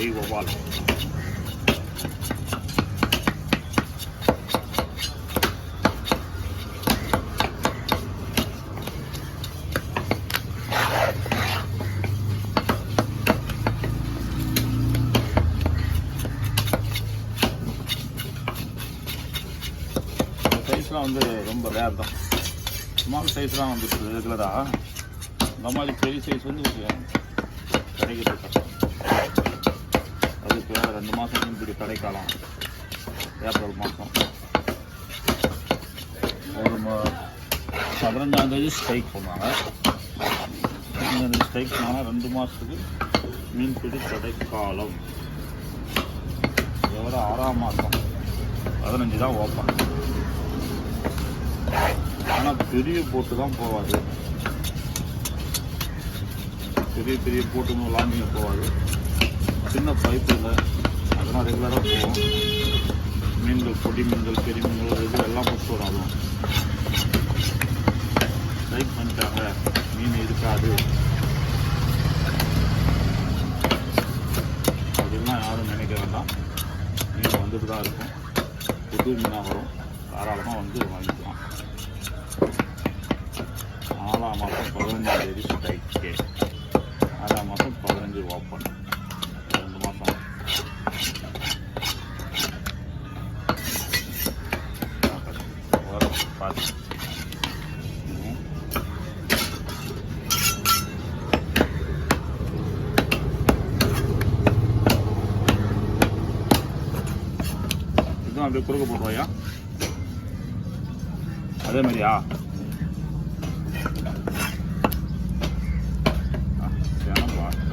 பெரிய வவ்வால். சைஸ்லாம் வந்து ரொம்ப ரேர் தான். ஸ்மால் சைஸ்லாம் வந்துட்டு ரெகுலராக. இந்த மாதிரி பெரிய சைஸ் வந்து கிடைக்கிறது கஷ்டம். அதுக்கு 2 மாதம் இப்படி கடைக்காலம். ஏப்ரல் மாதம் ஒரு 15ஆம் தேதி ஸ்ட்ரைக் பண்ணுவாங்க. 15ஆம் தேதி ஸ்ட்ரைக் பண்ணால் 2 மாதத்துக்கு மீன்பிடி கடைக்காலம். இதோட 6ஆம் மாதம் 15 தான் ஓப்பன். ஆனால் பெரிய போட்டு தான் போவாது. பெரிய போட்டுங்க லாங்கிங்க போவாது. சின்ன பைப்பு இல்லை, அதெல்லாம் ரெகுலராக போவோம். மீன்கள், பொடி மீன்கள், பெரிய மீன்கள் இது எல்லாம் பிடிச்சி வரும். அதுவும் ஸ்ட்ரைக் பண்ணிட்டாங்க, மீன் இருக்காது அப்படின்லாம் யாரும் நினைக்க வேண்டாம். மீன் வந்துட்டு தான் இருக்கும். புது மீனாக வரும். தாராளமாக வந்து வாங்கிக்கலாம். 4ஆம் மாதம் 15ஆம் தேதி ஸ்ட்ரைக்கு. 6ஆம் மாதம் 15 ஓப்பன். 2 மாதம். பார்த்து இதுவும் அப்படியே குறுக்க போடுவாயா? அதே மாதிரியா?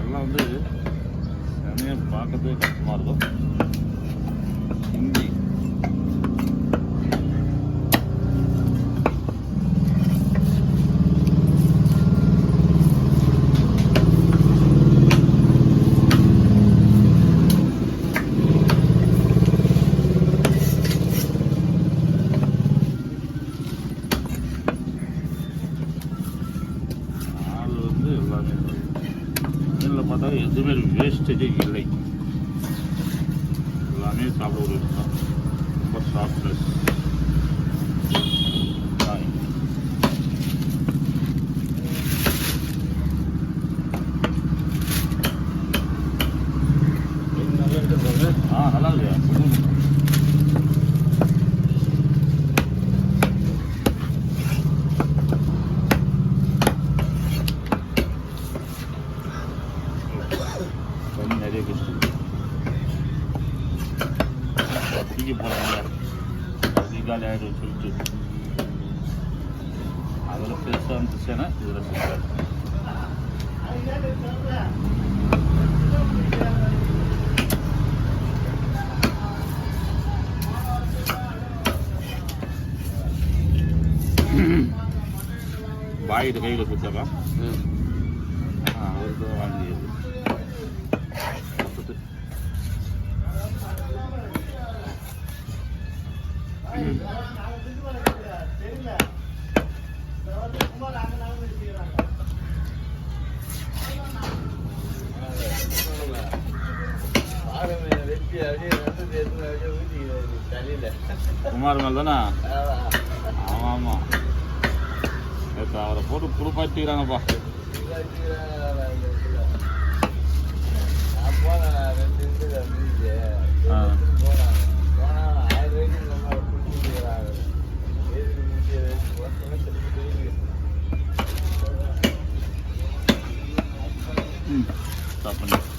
எல்லாம் வந்து செமையாக பார்க்கறதுக்கு கஷ்டமாக இருக்கும். ஹிந்தி ஆள் வந்து எல்லாமே இதில் பார்த்தா எதுவுமே வேஸ்டேஜே இல்லை. எல்லாமே சாப்பிட ஒரு விஷயம். ரொம்ப சாஃப்ட்னஸ். நல்லா இல்லையா? தண்ணி நிறைய குடிச்சு தூக்கி போகிறாங்க. அதிகாலை ஆகிடும் சொல்லிட்டு அதில் பெருசாக இருந்துச்சுன்னா இதில் பெருசாக பாயிட்டு கையில் கொடுத்துடலாம். அவருக்கு வாங்கியது குமார் மேல் தானே? ஆமாம் ஆமாம். நேற்று அவரை போட்டு புழுப்பாட்டிக்கிறாங்கப்பா. ஸ்டாப் பண்ணி